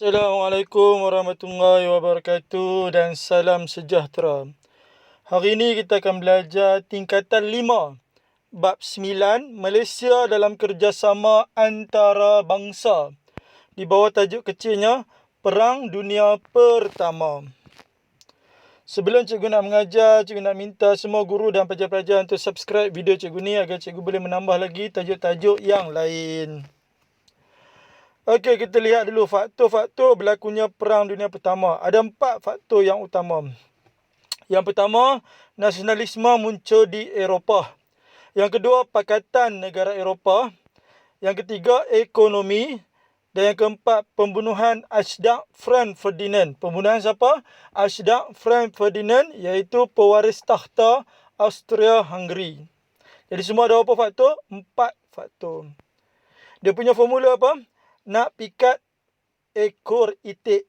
Assalamualaikum warahmatullahi wabarakatuh dan salam sejahtera. Hari ini kita akan belajar tingkatan 5, bab 9, Malaysia dalam kerjasama antarabangsa. Di bawah tajuk kecilnya, Perang Dunia Pertama. Sebelum cikgu nak mengajar, cikgu nak minta semua guru dan pelajar-pelajar untuk subscribe video cikgu ni agar cikgu boleh menambah lagi tajuk-tajuk yang lain. Okey, kita lihat dulu faktor-faktor berlakunya Perang Dunia Pertama. Ada 4 faktor yang utama. Yang pertama, nasionalisme muncul di Eropah. Yang kedua, pakatan negara Eropah. Yang ketiga, ekonomi. Dan yang keempat, pembunuhan Archduke Franz Ferdinand. Pembunuhan siapa? Archduke Franz Ferdinand, iaitu pewaris takhta Austria-Hungary. Jadi semua ada berapa faktor? 4 faktor. Dia punya formula apa? Nak pikat ekor itik.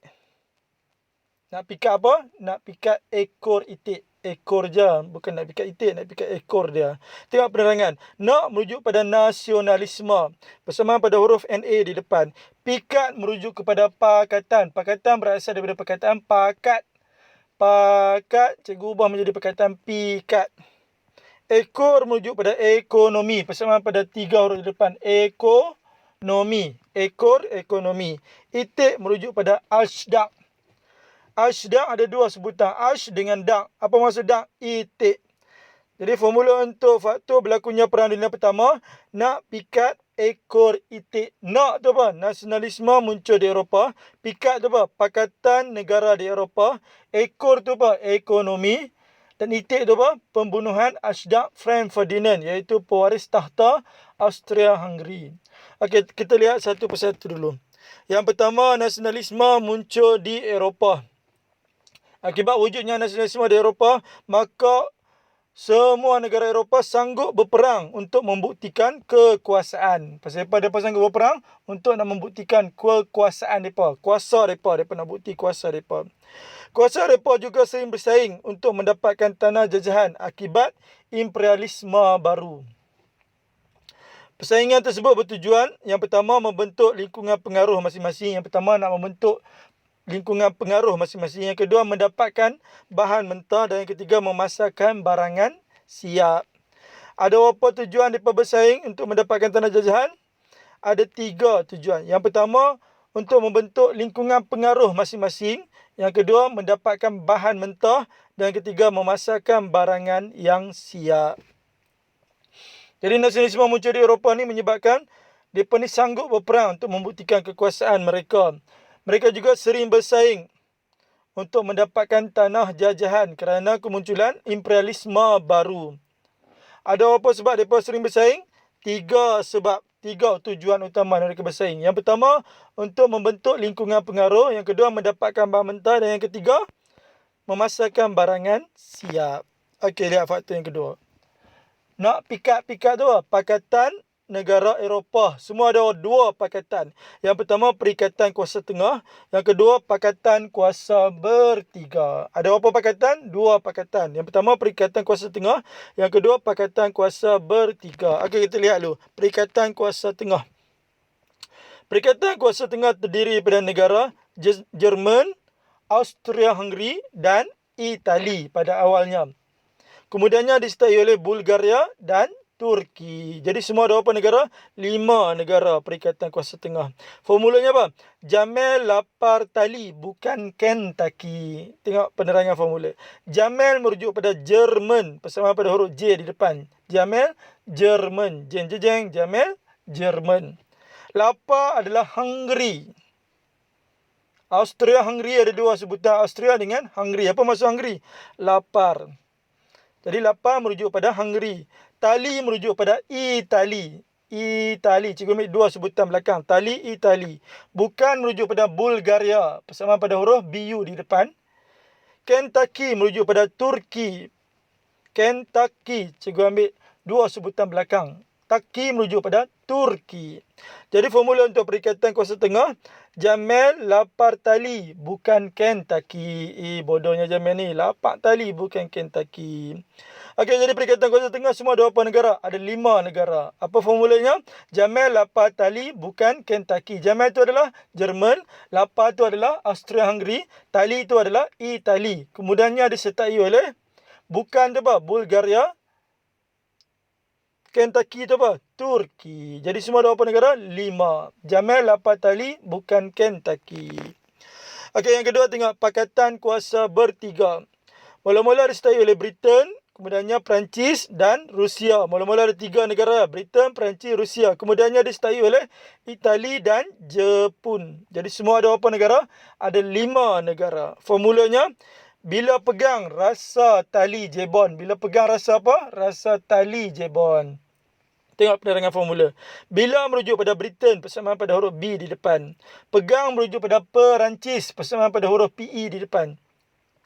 Nak pikat apa? Nak pikat ekor itik. Ekor je, bukan nak pikat itik, nak pikat ekor dia. Tengok penerangan. Nak merujuk pada nasionalisme. Persamaan pada huruf NA di depan. Pikat merujuk kepada pakatan. Pakatan berasal daripada perkataan pakat. Pakat, cikgu ubah menjadi perkataan pikat. Ekor merujuk pada ekonomi. Persamaan pada 3 huruf di depan. Ekonomi. Ekor, ekonomi. Itik merujuk pada Archduke. Archduke ada 2 sebutan. Arch dengan dak. Apa maksud dak? Itik. Jadi formula untuk faktor berlakunya Perang Dunia Pertama. Nak pikat ekor itik. Nak tu apa? Nasionalisme muncul di Eropah. Pikat tu apa? Pakatan negara di Eropah. Ekor tu apa? Ekonomi. Dan itik tu apa? Pembunuhan Archduke Franz Ferdinand, iaitu pewaris takhta Austria-Hungary. Okey, kita lihat satu persatu dulu. Yang pertama, nasionalisme muncul di Eropah. Akibat wujudnya nasionalisme di Eropah, maka semua negara Eropah sanggup berperang untuk membuktikan kekuasaan. Pasal apa mereka sanggup berperang? Untuk nak membuktikan kekuasaan mereka. Kuasa mereka. Mereka nak bukti kuasa mereka. Kuasa mereka juga sering bersaing untuk mendapatkan tanah jajahan akibat imperialisme baru. Persaingan tersebut bertujuan, yang pertama, membentuk lingkungan pengaruh masing-masing. Yang pertama, nak membentuk lingkungan pengaruh masing-masing. Yang kedua, mendapatkan bahan mentah. Dan yang ketiga, memasarkan barangan siap. Ada berapa tujuan mereka bersaing untuk mendapatkan tanah jajahan? Ada 3 tujuan. Yang pertama, untuk membentuk lingkungan pengaruh masing-masing. Yang kedua, mendapatkan bahan mentah. Dan yang ketiga, memasarkan barangan yang siap. Jadi nasionalisme muncul di Eropah ni menyebabkan mereka ni sanggup berperang untuk membuktikan kekuasaan mereka. Mereka juga sering bersaing untuk mendapatkan tanah jajahan kerana kemunculan imperialisme baru. Ada apa sebab mereka sering bersaing? 3 sebab. 3 tujuan utama mereka bersaing. Yang pertama, untuk membentuk lingkungan pengaruh. Yang kedua, mendapatkan bahan mentah. Dan yang ketiga, memasarkan barangan siap. Okey, lihat faktor yang kedua. Nak pikat-pikat tu, pakatan negara Eropah. Semua ada 2 pakatan. Yang pertama, Perikatan Kuasa Tengah. Yang kedua, Pakatan Kuasa Bertiga. Ada berapa pakatan? 2 pakatan. Yang pertama, Perikatan Kuasa Tengah. Yang kedua, Pakatan Kuasa Bertiga. Okey, kita lihat dulu. Perikatan Kuasa Tengah. Perikatan Kuasa Tengah terdiri daripada negara Jerman, Austria-Hungary dan Itali pada awalnya. Kemudiannya disertai oleh Bulgaria dan Turki. Jadi semua ada berapa negara? 5 negara Perikatan Kuasa Tengah. Formulanya apa? Jamel lapar tali, bukan Kentucky. Tengok penerangan formula. Jamel merujuk pada Jerman. Persamaan pada huruf J di depan. Jamel, Jerman. Jeng, Jamel, Jerman. Lapar adalah Hungary. Austria-Hungary ada 2 sebutan. Austria dengan Hungary. Apa maksud Hungary? Lapar. Jadi lapar merujuk pada Hungary. Tali merujuk pada Itali. Itali. Cikgu ambil 2 sebutan belakang. Tali, Itali. Bukan merujuk pada Bulgaria. Persamaan pada huruf BU di depan. Kentucky merujuk pada Turki. Kentucky. Cikgu ambil 2 sebutan belakang. Taki merujuk pada Turki. Jadi formula untuk Perikatan Kuasa Tengah, Jamel lapar tali, bukan Kentucky. Bodohnya Jamel ni. Lapar tali, bukan Kentucky. Okey, jadi Perikatan Kuasa Tengah semua ada berapa negara? Ada 5 negara. Apa formulanya? Jamel, Lapa, Tali, bukan Kentucky. Jamel itu adalah Jerman, Lapa itu adalah Austria-Hungary, Tali itu adalah Itali. Kemudiannya disertai oleh bukan tu apa? Bulgaria, Kentucky itu apa? Turki. Jadi semua ada berapa negara? 5. Jamel, Lapa, Tali, bukan Kentucky. Okey, yang kedua tengok Pakatan Kuasa Bertiga. Mula-mula disertai oleh Britain, kemudiannya Perancis dan Rusia. Mula-mula ada 3 negara, Britain, Perancis, Rusia. Kemudiannya disertai oleh Itali dan Jepun. Jadi semua ada berapa negara? Ada 5 negara. Formulanya, bila pegang rasa tali jebon. Bila pegang rasa apa? Rasa tali jebon. Tengok penerangan formula. Bila merujuk pada Britain, persamaan pada huruf B di depan. Pegang merujuk pada Perancis, persamaan pada huruf PE di depan.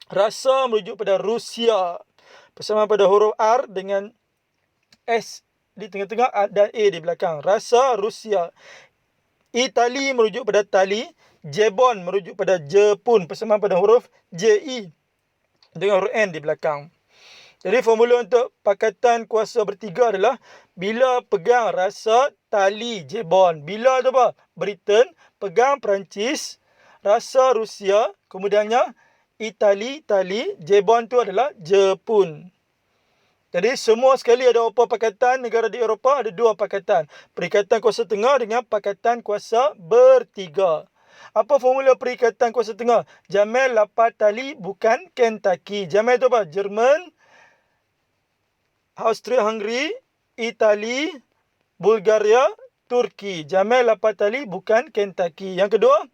Rasa merujuk pada Rusia, persamaan pada huruf R dengan S di tengah-tengah dan A di belakang. Rasa Rusia. Itali merujuk pada tali. Jebon merujuk pada Jepun, persamaan pada huruf JE dengan huruf N di belakang. Jadi formula untuk Pakatan Kuasa Bertiga adalah bila pegang rasa tali jebon. Bila tu apa? Britain, pegang Perancis, rasa Rusia, kemudiannya Itali, tali, jebon tu adalah Jepun. Jadi semua sekali ada berapa pakatan negara di Eropah? Ada 2 pakatan. Perikatan Kuasa Tengah dengan Pakatan Kuasa Bertiga. Apa formula Perikatan Kuasa Tengah? Jamel, Lapa, Tali, bukan Kentucky. Jamel tu apa? Jerman, Austria-Hungary, Itali, Bulgaria, Turki. Jamel, Lapa, Tali, bukan Kentucky. Yang kedua,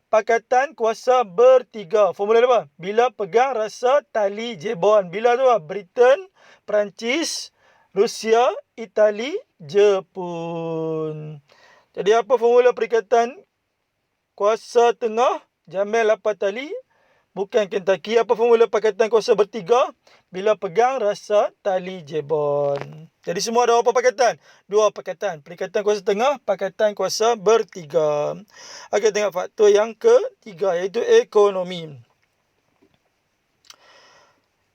Pakatan Kuasa Bertiga. Formula apa? Bila pegang rasa tali jebon. Bila tu apa? Britain, Perancis, Rusia, Itali, Jepun. Jadi apa formula Perikatan Kuasa Tengah? Jamel, Lapa, Tali, bukan Kentucky. Apa formula Pakatan Kuasa Bertiga? Bila pegang rasa tali jebon. Jadi semua ada berapa pakatan? 2 pakatan. Perikatan Kuasa Tengah, Pakatan Kuasa Bertiga. Okey, tengok faktor yang ketiga, iaitu ekonomi.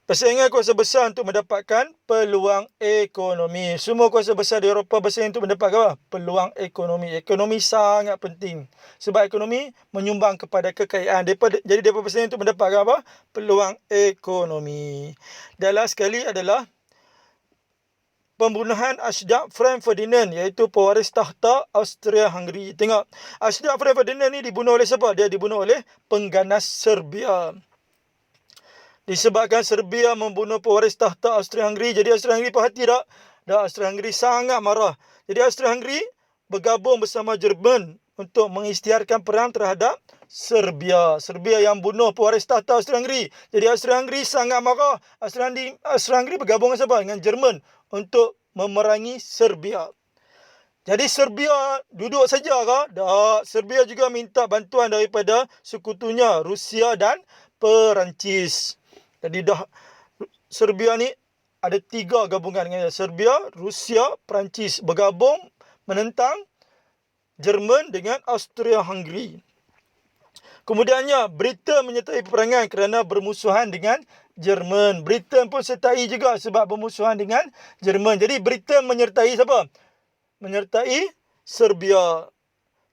Persaingan kuasa besar untuk mendapatkan peluang ekonomi. Semua kuasa besar di Eropah bersaing untuk mendapatkan apa? Peluang ekonomi. Ekonomi sangat penting. Sebab ekonomi menyumbang kepada kekayaan. Jadi mereka bersaing untuk mendapatkan apa? Peluang ekonomi. Dan last sekali adalah pembunuhan Archduke Franz Ferdinand, iaitu pewaris tahta Austria-Hungary. Tengok, Archduke Franz Ferdinand ni dibunuh oleh siapa? Dia dibunuh oleh pengganas Serbia. Disebabkan Serbia membunuh pewaris tahta Austria-Hungary, jadi Austria-Hungary puas hati tak? Dan Austria-Hungary sangat marah. Jadi Austria-Hungary bergabung bersama Jerman untuk mengisytiharkan perang terhadap Serbia. Serbia yang bunuh pewaris tahta Austria-Hungary. Jadi Austria-Hungary sangat marah. Austria-Hungary bergabung dengan siapa? Dengan Jerman untuk memerangi Serbia. Jadi Serbia duduk saja ke? Tak. Serbia juga minta bantuan daripada sekutunya Rusia dan Perancis. Jadi dah Serbia ni ada 3 gabungan dengan Serbia, Rusia, Perancis bergabung menentang Jerman dengan Austria-Hungary. Kemudiannya Britain menyertai peperangan kerana bermusuhan dengan Jerman. Britain pun sertai juga sebab bermusuhan dengan Jerman. Jadi Britain menyertai siapa? Menyertai Serbia.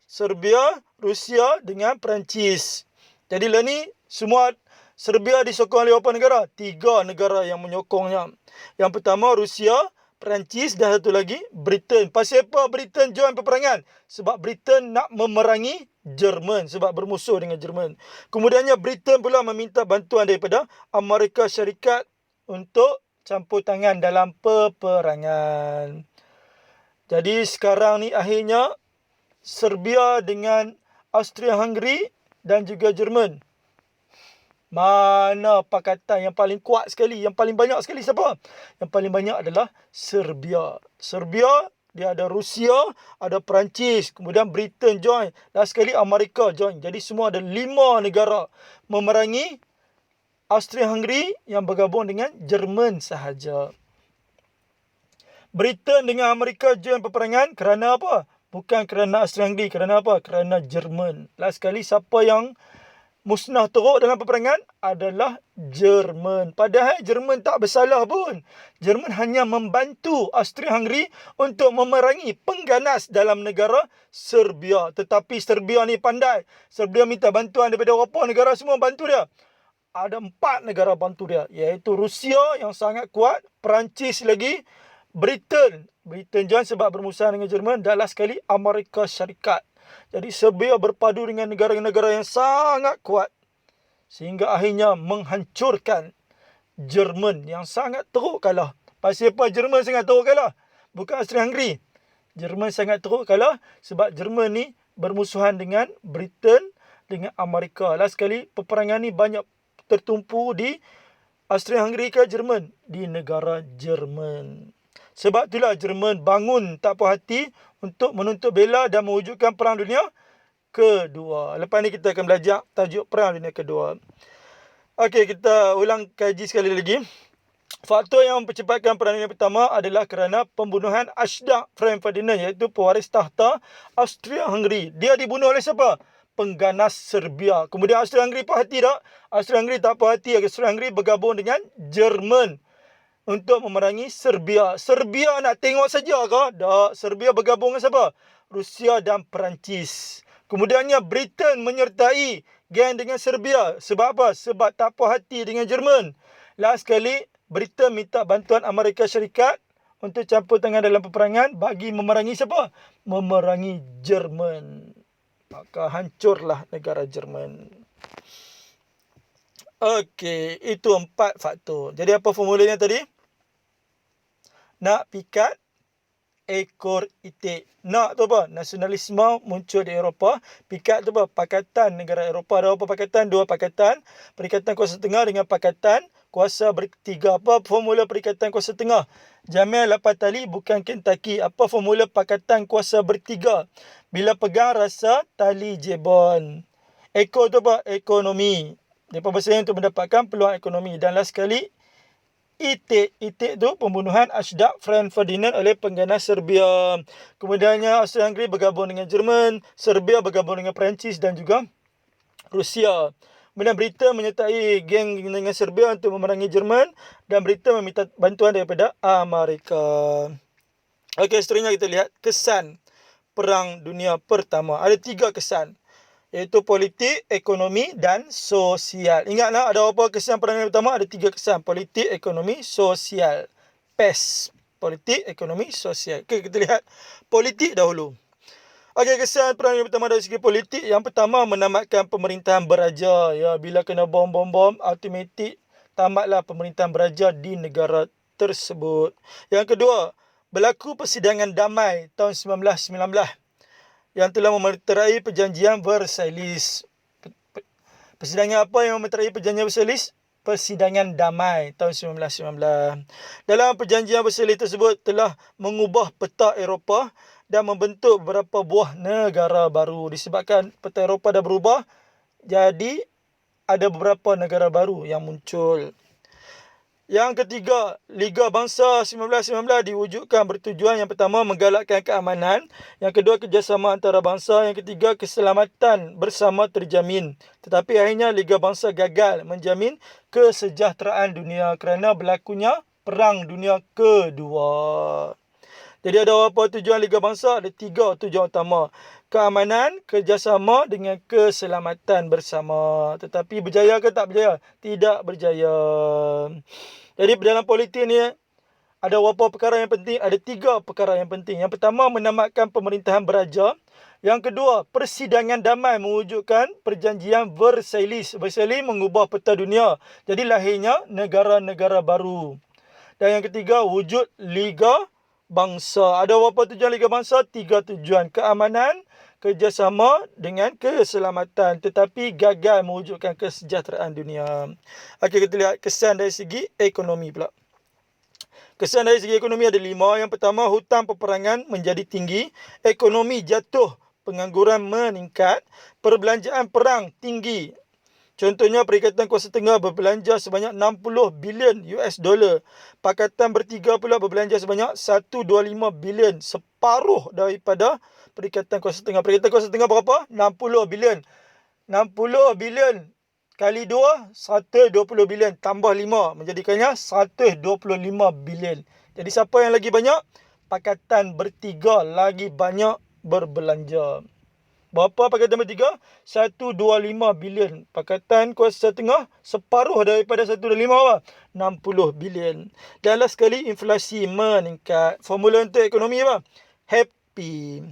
Serbia, Rusia dengan Perancis. Jadi lah ni semua Serbia disokong oleh berapa negara? 3 negara yang menyokongnya. Yang pertama Rusia, Perancis dan satu lagi Britain. Pasal apa Britain join peperangan? Sebab Britain nak memerangi Jerman sebab bermusuh dengan Jerman. Kemudiannya Britain pula meminta bantuan daripada Amerika Syarikat untuk campur tangan dalam peperangan. Jadi sekarang ni akhirnya Serbia dengan Austria-Hungary dan juga Jerman. Mana pakatan yang paling kuat sekali, yang paling banyak sekali siapa? Yang paling banyak adalah Serbia. Serbia, dia ada Rusia, ada Perancis, kemudian Britain join, dan sekali Amerika join. Jadi semua ada 5 negara memerangi Austria-Hungary yang bergabung dengan Jerman sahaja. Britain dengan Amerika join peperangan kerana apa? Bukan kerana Austria-Hungary, kerana apa? Kerana Jerman. Last sekali siapa yang musnah teruk dalam peperangan adalah Jerman. Padahal Jerman tak bersalah pun. Jerman hanya membantu Austria-Hungary untuk memerangi pengganas dalam negara Serbia. Tetapi Serbia ni pandai. Serbia minta bantuan daripada Eropah, negara semua bantu dia. Ada 4 negara bantu dia, iaitu Rusia yang sangat kuat, Perancis lagi, Britain John sebab bermusuhan dengan Jerman, dan last sekali Amerika Syarikat. Jadi Serbia berpadu dengan negara-negara yang sangat kuat sehingga akhirnya menghancurkan Jerman yang sangat teruk kalah. Pasal apa Jerman sangat teruk kalah? Bukan Austria-Hungary. Jerman sangat teruk kalah sebab Jerman ni bermusuhan dengan Britain, dengan Amerika. Last sekali peperangan ni banyak tertumpu di Austria-Hungary ke Jerman? Di negara Jerman. Sebab itulah Jerman bangun tak puas hati untuk menuntut bela dan mewujudkan Perang Dunia Kedua. Lepas ni kita akan belajar tajuk Perang Dunia Kedua. Okey, kita ulang kaji sekali lagi. Faktor yang mempercepatkan Perang Dunia Pertama adalah kerana pembunuhan Ashdaq Franz Ferdinand, iaitu pewaris tahta Austria-Hungary. Dia dibunuh oleh siapa? Pengganas Serbia. Kemudian Austria-Hungary puas hati tak? Austria-Hungary tak puas hati. Austria-Hungary bergabung dengan Jerman untuk memerangi Serbia. Serbia nak tengok saja ke? Tak. Serbia bergabung dengan siapa? Rusia dan Perancis. Kemudiannya Britain menyertai geng dengan Serbia. Sebab apa? Sebab tak puas hati dengan Jerman. Last sekali, Britain minta bantuan Amerika Syarikat untuk campur tangan dalam peperangan bagi memerangi siapa? Memerangi Jerman. Maka hancurlah negara Jerman. Okey, itu 4 faktor. Jadi apa formulanya tadi? Nak pikat, ekor itik. Nak tu apa? Nasionalisme muncul di Eropah. Pikat tu apa? Pakatan negara Eropah. Ada apa pakatan? 2 pakatan. Perikatan kuasa tengah dengan pakatan kuasa bertiga. Apa formula perikatan kuasa tengah? Jamil lapan tali bukan Kentucky. Apa formula pakatan kuasa bertiga? Bila pegang rasa tali jebon. Ekor tu apa? Ekonomi. Mereka bersaing untuk mendapatkan peluang ekonomi. Dan last sekali, itik. Itik tu pembunuhan Ashdaq Franz Ferdinand oleh pengganas Serbia. Kemudiannya Austria-Hungary bergabung dengan Jerman. Serbia bergabung dengan Perancis dan juga Rusia. Kemudian Britain menyertai geng dengan Serbia untuk memerangi Jerman. Dan Britain meminta bantuan daripada Amerika. Okey, seterusnya kita lihat kesan Perang Dunia Pertama. Ada 3 kesan, iaitu politik, ekonomi dan sosial. Ingatlah ada apa kesan Perang Dunia Pertama? Ada 3 kesan. Politik, ekonomi, sosial. PES. Politik, ekonomi, sosial. Okey, kita lihat politik dahulu. Okey, kesan Perang Dunia Pertama dari segi politik. Yang pertama, menamatkan pemerintahan beraja. Ya, bila kena bom, automatik tamatlah pemerintahan beraja di negara tersebut. Yang kedua, berlaku persidangan damai tahun 1919. Yang telah memeterai perjanjian Versailles. Persidangan apa yang memeterai perjanjian Versailles? Persidangan damai tahun 1919. Dalam perjanjian Versailles tersebut telah mengubah peta Eropah dan membentuk beberapa buah negara baru. Disebabkan peta Eropah dah berubah, jadi ada beberapa negara baru yang muncul. Yang ketiga, Liga Bangsa 1919 diwujudkan bertujuan yang pertama menggalakkan keamanan, yang kedua kerjasama antara bangsa, yang ketiga keselamatan bersama terjamin. Tetapi akhirnya Liga Bangsa gagal menjamin kesejahteraan dunia kerana berlakunya Perang Dunia Kedua. Jadi ada apa tujuan Liga Bangsa? Ada 3 tujuan utama. Keamanan, kerjasama dengan keselamatan bersama. Tetapi berjaya ke tak berjaya? Tidak berjaya. Jadi dalam politik ni ada beberapa perkara yang penting. Ada 3 perkara yang penting. Yang pertama, menamatkan pemerintahan beraja. Yang kedua, persidangan damai mewujudkan perjanjian Versailles. Versailles mengubah peta dunia. Jadi lahirnya negara-negara baru. Dan yang ketiga, wujud Liga Bangsa. Ada berapa tujuan Liga Bangsa? 3 tujuan. Keamanan, kerjasama dengan keselamatan. Tetapi gagal mewujudkan kesejahteraan dunia. Okey, kita lihat kesan dari segi ekonomi pula. Kesan dari segi ekonomi ada 5. Yang pertama, hutang peperangan menjadi tinggi. Ekonomi jatuh. Pengangguran meningkat. Perbelanjaan perang tinggi. Contohnya, Perikatan Kuasa Tengah berbelanja sebanyak 60 bilion US dollar. Pakatan Bertiga pula berbelanja sebanyak 125 bilion. Separuh daripada Perikatan Kuasa Tengah. Perikatan Kuasa Tengah berapa? 60 bilion. 60 bilion kali 2, 120 bilion. Tambah 5, menjadikannya 125 bilion. Jadi siapa yang lagi banyak? Pakatan Bertiga lagi banyak berbelanja. Berapa Pakatan Bertiga? 125 bilion. Pakatan Kuasa Tengah separuh daripada 125 apa? 60 bilion. Dan last sekali, inflasi meningkat. Formula untuk ekonomi apa? Happy.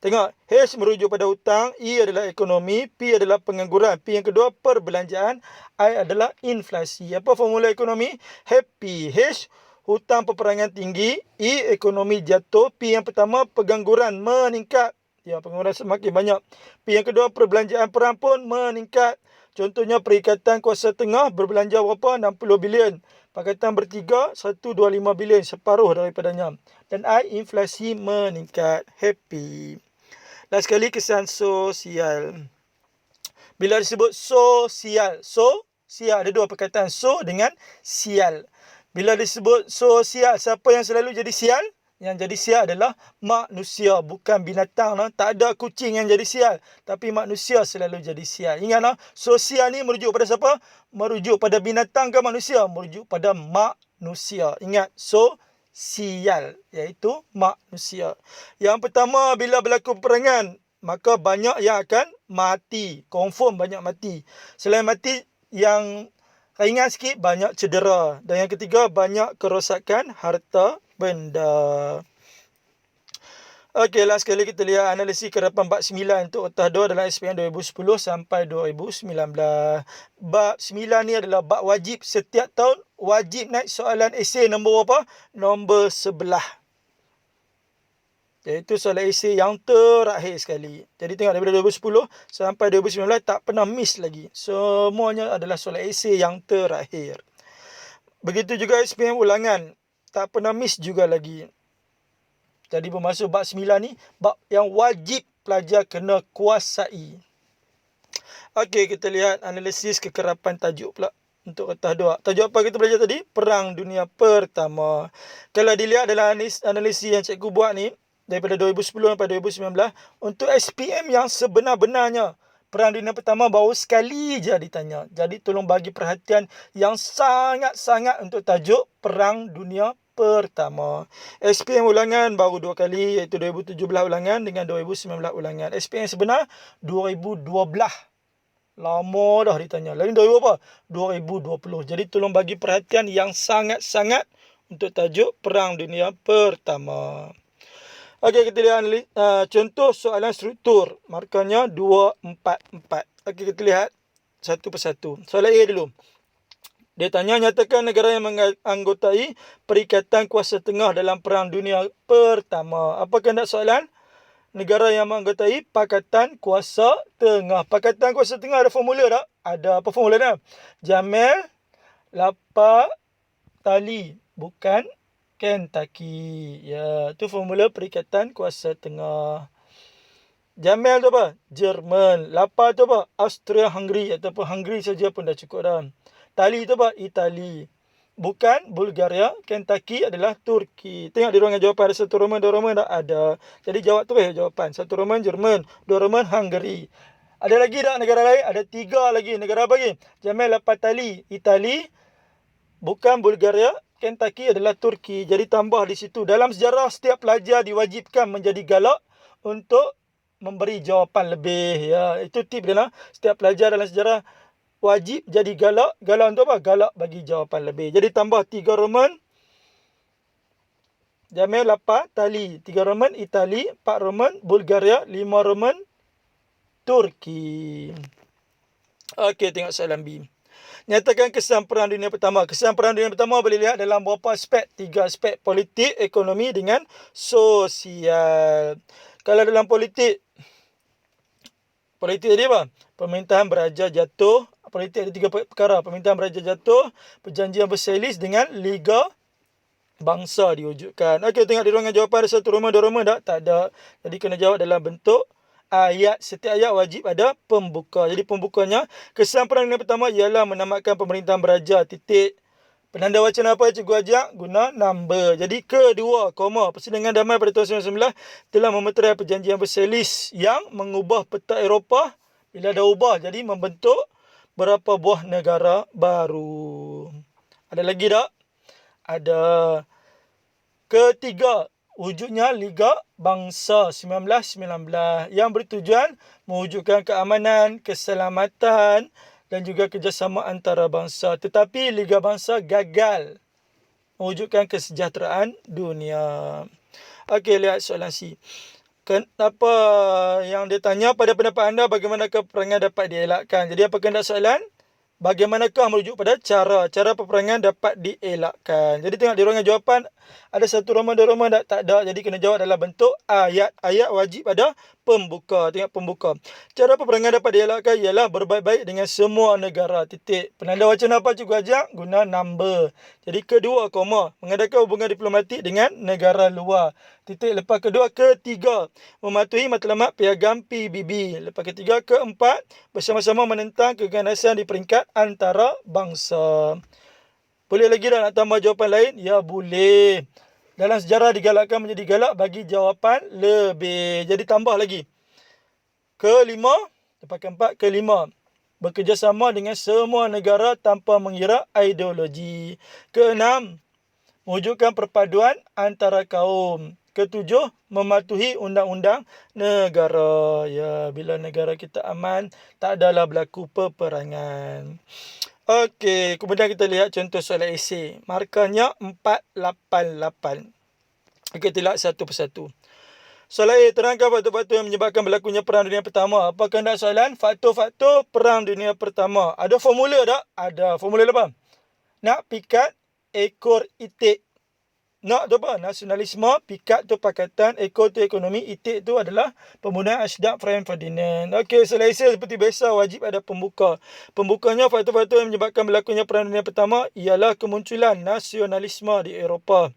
Tengok, H merujuk pada hutang, E adalah ekonomi, P adalah pengangguran, P yang kedua perbelanjaan, I adalah inflasi. Apa formula ekonomi? Happy. H, hutang peperangan tinggi, E, ekonomi jatuh, P yang pertama pengangguran meningkat. Ya, pengangguran semakin banyak. P yang kedua perbelanjaan perang pun meningkat. Contohnya Perikatan Kuasa Tengah berbelanja berapa? 60 bilion. Pakatan Bertiga 125 bilion, separuh daripadanya. Dan I, inflasi meningkat. Happy. Last sekali, kesan sosial. Bila disebut sosial, sosial ada dua perkataan, so dengan sial. Bila disebut sosial, siapa yang selalu jadi sial? Yang jadi sial adalah manusia, bukan binatang. Tak ada kucing yang jadi sial, tapi manusia selalu jadi sial. Ingatlah, sosial ni merujuk pada siapa? Merujuk pada binatang ke manusia? Merujuk pada manusia. Ingat, sial, iaitu manusia. Yang pertama, bila berlaku peperangan, maka banyak yang akan mati. Confirm banyak mati. Selain mati, yang ringan sikit, banyak cedera. Dan yang ketiga, banyak kerosakan harta benda. Okey, last sekali kita lihat analisis kerapan bab 9 untuk kertas 2 dalam SPM 2010 sampai 2019. Bab 9 ni adalah bab wajib. Setiap tahun wajib naik soalan esei nombor berapa? Nombor 11. Iaitu soalan esei yang terakhir sekali. Jadi tengok daripada 2010 sampai 2019 tak pernah miss lagi. Semuanya adalah soalan esei yang terakhir. Begitu juga SPM ulangan. Tak pernah miss juga lagi. Jadi bermaksud bab 9 ni, bab yang wajib pelajar kena kuasai. Okey, kita lihat analisis kekerapan tajuk pula untuk kertas 2. Tajuk apa kita belajar tadi? Perang Dunia Pertama. Kalau dilihat dalam analisis yang cikgu buat ni, daripada 2010 sampai 2019, untuk SPM yang sebenar-benarnya, Perang Dunia Pertama baru sekali je ditanya. Jadi tolong bagi perhatian yang sangat-sangat untuk tajuk Perang Dunia Pertama. SPM ulangan baru 2 kali, iaitu 2017 ulangan dengan 2019 ulangan. SPM sebenar 2012. Lama dah ditanya. Lain 2000 apa? 2020. Jadi tolong bagi perhatian yang sangat-sangat untuk tajuk Perang Dunia Pertama. Okey, kita lihat contoh soalan struktur. Markahnya 2, 4, 4. Okey, kita lihat satu persatu. Soalan A dulu. Dia tanya, nyatakan negara yang menganggotai Perikatan Kuasa Tengah dalam Perang Dunia Pertama. Apa kehendak soalan? Negara yang menganggotai Pakatan Kuasa Tengah. Pakatan Kuasa Tengah ada formula tak? Ada. Apa formula dia? Jamel, Lapa, Tali. Bukan Kentucky. Ya, itu formula Perikatan Kuasa Tengah. Jamel tu apa? Jerman. Lapa tu apa? Austria-Hungary. Ataupun Hungary saja pun dah cukup dah. Tali tu apa? Itali. Bukan Bulgaria. Kentucky adalah Turki. Tengok di ruangan jawapan ada satu Roman, dua Roman tak? Ada. Jadi jawab terus jawapan. Satu Roman Jerman, dua Roman Hungary. Ada lagi tak negara lain? Ada 3 lagi. Negara apa lagi? Jamel, Lapa, Tali. Itali. Bukan Bulgaria. Kentucky adalah Turki. Jadi tambah di situ. Dalam sejarah, setiap pelajar diwajibkan menjadi galak untuk memberi jawapan lebih. Ya, itu tip dia lah. Setiap pelajar dalam sejarah wajib jadi galak. Galak untuk apa? Galak bagi jawapan lebih. Jadi tambah 3 Roman, Jamel, Lapa, Tali. 3 Roman, Itali. 4 Roman, Bulgaria. 5 Roman, Turki. Okey, tengok soalan B. Nyatakan kesan Perang Dunia Pertama. Kesan Perang Dunia Pertama boleh lihat dalam berapa aspek? 3 aspek. Politik, ekonomi dengan sosial. Kalau dalam politik tadi apa? Pemerintahan beraja jatuh. Politik ada 3 perkara. Pemerintahan beraja jatuh, perjanjian Versailles dengan Liga Bangsa diwujudkan. Okey, tengok di ruangan jawapan ada 1 Roman, 2 Roman tak? Tak ada. Jadi kena jawab dalam bentuk ayat. Setiap ayat wajib ada pembuka. Jadi pembukanya, kesan Perang Dunia Pertama ialah menamatkan pemerintahan beraja. Titik. Penanda wacana apa cikgu ajak? Guna number. Jadi kedua, koma. Persidangan damai pada tahun 1999 telah memeterai perjanjian Versailles yang mengubah peta Eropah Bila dah ubah jadi membentuk berapa buah negara baru. Ada lagi tak? Ada. Ketiga, wujudnya Liga Bangsa 1919 yang bertujuan mewujudkan keamanan, keselamatan dan juga kerjasama antara bangsa. Tetapi Liga Bangsa gagal mewujudkan kesejahteraan dunia. Okey, lihat soalan C. Kenapa yang dia tanya, pada pendapat anda bagaimanakah peperangan dapat dielakkan? Jadi apa kehendak soalan? Bagaimanakah merujuk pada cara peperangan dapat dielakkan. Jadi tengok di ruangan jawapan ada satu roman, dua roman, tak ada. Jadi kena jawab dalam bentuk ayat. Ayat wajib pada pembuka. Tengok pembuka. Cara peperangan dapat dielakkan ialah berbaik-baik dengan semua negara. Titik. Penanda wacana apa cikgu ajak? Guna number. Jadi kedua, koma. Mengadakan hubungan diplomatik dengan negara luar. Titik. Lepas kedua, ketiga. Mematuhi matlamat piagam PBB. Lepas ketiga, keempat. Bersama-sama menentang keganasan di peringkat antarabangsa. Boleh lagi tak nak tambah jawapan lain? Ya, boleh. Dalam sejarah digalakkan menjadi galak bagi jawapan lebih. Jadi tambah lagi. Kelima. Lepas keempat, kelima. Bekerjasama dengan semua negara tanpa mengira ideologi. Keenam. Mewujudkan perpaduan antara kaum. Ketujuh, mematuhi undang-undang negara. Ya, bila negara kita aman, tak adalah berlaku peperangan. Okey, kemudian kita lihat contoh soalan esei. Markahnya 488. Okey, kita lihat satu persatu. Soalan A, terangkan faktor-faktor yang menyebabkan berlakunya Perang Dunia Pertama. Apa kehendak soalan? Faktor-faktor Perang Dunia Pertama. Ada formula tak? Ada. Formula apa? Nak pikat ekor itik. Nak tu apa? Nasionalisme, pikat tu pakatan, ekor tu ekonomi, itik tu adalah pembunuhan Ashdaq Franz Ferdinand. Okey, selesai seperti biasa wajib ada pembuka. Pembukanya faktor-faktor yang menyebabkan berlakunya Perang Dunia Pertama ialah kemunculan nasionalisme di Eropah.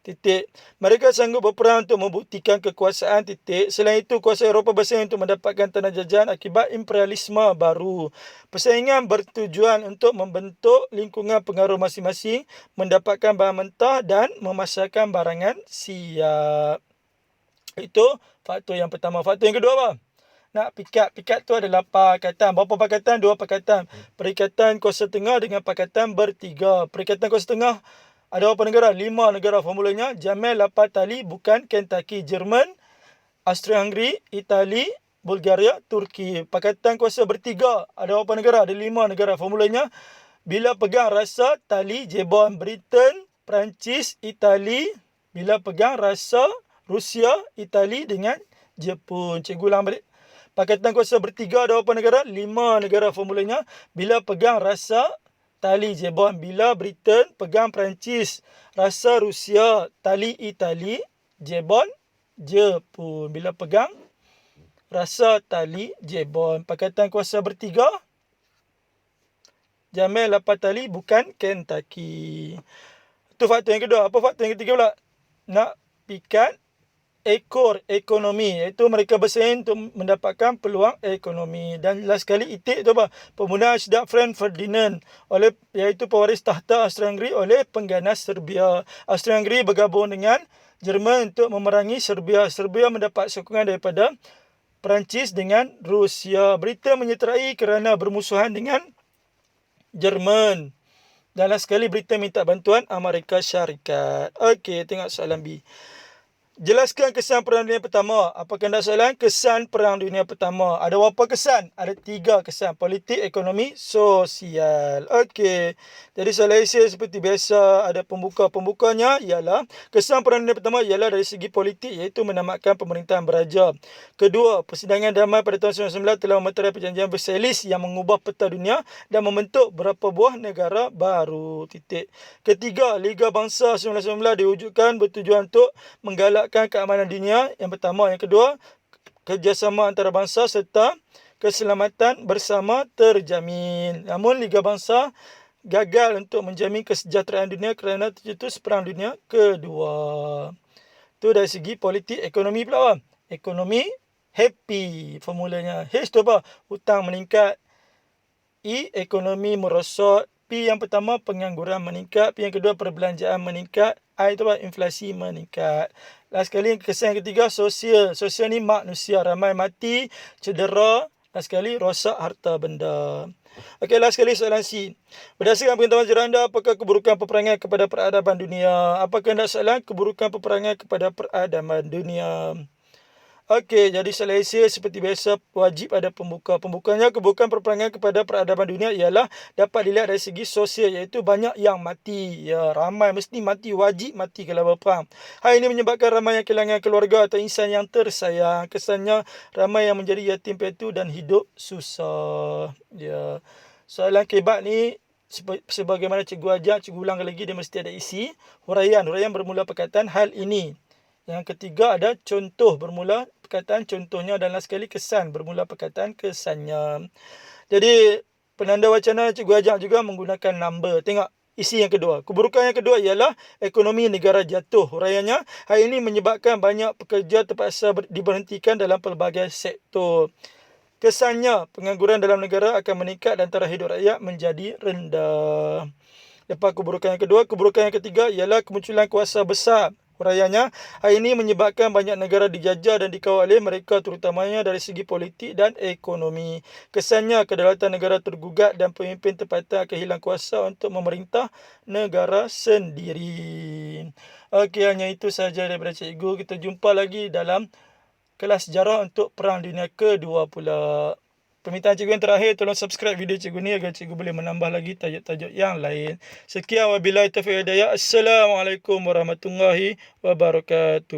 Titik. Mereka sanggup berperang untuk membuktikan kekuasaan. Titik. Selain itu, kuasa Eropah bersaing untuk mendapatkan tanah jajahan akibat imperialisme baru. Persaingan bertujuan untuk membentuk lingkungan pengaruh masing-masing, mendapatkan bahan mentah dan memasarkan barangan siap. Itu faktor yang pertama. Faktor yang kedua apa? Nak pikat. Pikat tu adalah pakatan. Berapa pakatan? 2 pakatan. Perikatan Kuasa Tengah dengan Pakatan Bertiga. Perikatan Kuasa Tengah ada berapa negara? 5 negara. Formulanya Jamel Lapatali, bukan Kentucky. Jerman, Austria-Hungary, Itali, Bulgaria, Turki. Pakatan Kuasa Bertiga ada berapa negara? Ada 5 negara. Formulanya bila pegang rasa tali Jebon. Britain, Perancis, Itali. Bila pegang rasa Rusia, Itali dengan Jepun. Cikgu ulang balik. Pakatan Kuasa Bertiga ada berapa negara? 5 negara. Formulanya bila pegang rasa tali Jebon. Bila Britain pegang Perancis, rasa Rusia, tali Itali, Jebon, Jepun. Bila pegang rasa tali Jebon. Pakatan Kuasa Bertiga, Jamel Lapatali, bukan Kentucky. Itu faktor yang kedua. Apa faktor yang ketiga pula? Nak pikat ekor ekonomi, iaitu mereka bersaing untuk mendapatkan peluang ekonomi. Dan last sekali itik tu apa? Pembunuhan Ashdaq Franz Ferdinand oleh, iaitu pewaris tahta Austria-Hungary oleh pengganas Serbia. Austria-Hungary bergabung dengan Jerman untuk memerangi Serbia. Serbia mendapat sokongan daripada Perancis dengan Rusia. Britain menyertai kerana bermusuhan dengan Jerman. Dan last sekali Britain minta bantuan Amerika Syarikat. Okey, tengok soalan B. Jelaskan kesan Perang Dunia Pertama. Apa kehendak soalan? Kesan Perang Dunia Pertama. Ada berapa kesan? Ada 3 kesan. Politik, ekonomi, sosial. Okey. Jadi soalan esei seperti biasa ada pembuka. Pembukanya ialah kesan Perang Dunia Pertama ialah dari segi politik, iaitu menamatkan pemerintahan beraja. Kedua, persidangan damai pada tahun 1999 telah memeterai perjanjian Versailles yang mengubah peta dunia dan membentuk berapa buah negara baru. Titik. Ketiga, Liga Bangsa 1919 diwujudkan bertujuan untuk menggalak keamanan dunia. Yang pertama. Yang kedua, kerjasama antarabangsa serta keselamatan bersama terjamin. Namun Liga Bangsa gagal untuk menjamin kesejahteraan dunia kerana tercetus Perang Dunia Kedua. Itu dari segi politik. Ekonomi pula apa? Ekonomi happy. Formulanya H tu apa? Hutang meningkat. E, ekonomi merosot. P yang pertama, pengangguran meningkat. P yang kedua, perbelanjaan meningkat. I tu apa? Inflasi meningkat. Last sekali, kesan yang ketiga, sosial. Sosial ni manusia. Ramai mati, cedera, last sekali rosak harta benda. Okey, last sekali soalan C. Berdasarkan pengetahuan sejarah anda, apakah keburukan peperangan kepada peradaban dunia? Apa kehendak soalan? Keburukan peperangan kepada peradaban dunia. Okey, jadi selesa seperti biasa wajib ada pembuka. Pembukanya keburukan peperangan kepada peradaban dunia ialah dapat dilihat dari segi sosial, iaitu banyak yang mati. Ya, ramai mesti mati, wajib mati kalau berperang. Hal ini menyebabkan ramai yang kehilangan keluarga atau insan yang tersayang. Kesannya ramai yang menjadi yatim piatu dan hidup susah. Ya. Soalan kebat ni sebagaimana cikgu ajar, cikgu ulang lagi, dia mesti ada isi huraian. Huraian bermula perkataan hal ini. Yang ketiga ada contoh bermula perkataan contohnya, dan last sekali kesan bermula perkataan kesannya. Jadi penanda wacana cikgu ajar juga menggunakan number. Tengok isi yang kedua. Keburukan yang kedua ialah ekonomi negara jatuh. Huraiannya, hal ini menyebabkan banyak pekerja terpaksa diberhentikan dalam pelbagai sektor. Kesannya, pengangguran dalam negara akan meningkat dan taraf hidup rakyat menjadi rendah. Lepas keburukan yang kedua, keburukan yang ketiga ialah kemunculan kuasa besar. Huraiannya, hal ini menyebabkan banyak negara dijajah dan dikawal oleh mereka, terutamanya dari segi politik dan ekonomi. Kesannya, kedaulatan negara tergugat dan pemimpin tempatan akan hilang kuasa untuk memerintah negara sendiri. Okey, hanya itu sahaja daripada cikgu. Kita jumpa lagi dalam kelas sejarah untuk Perang Dunia Kedua pula. Permintaan cikgu yang terakhir, tolong subscribe video cikgu ni agar cikgu boleh menambah lagi tajuk-tajuk yang lain. Sekian, wabillahi taufiq wal hidayah. Assalamualaikum warahmatullahi wabarakatuh.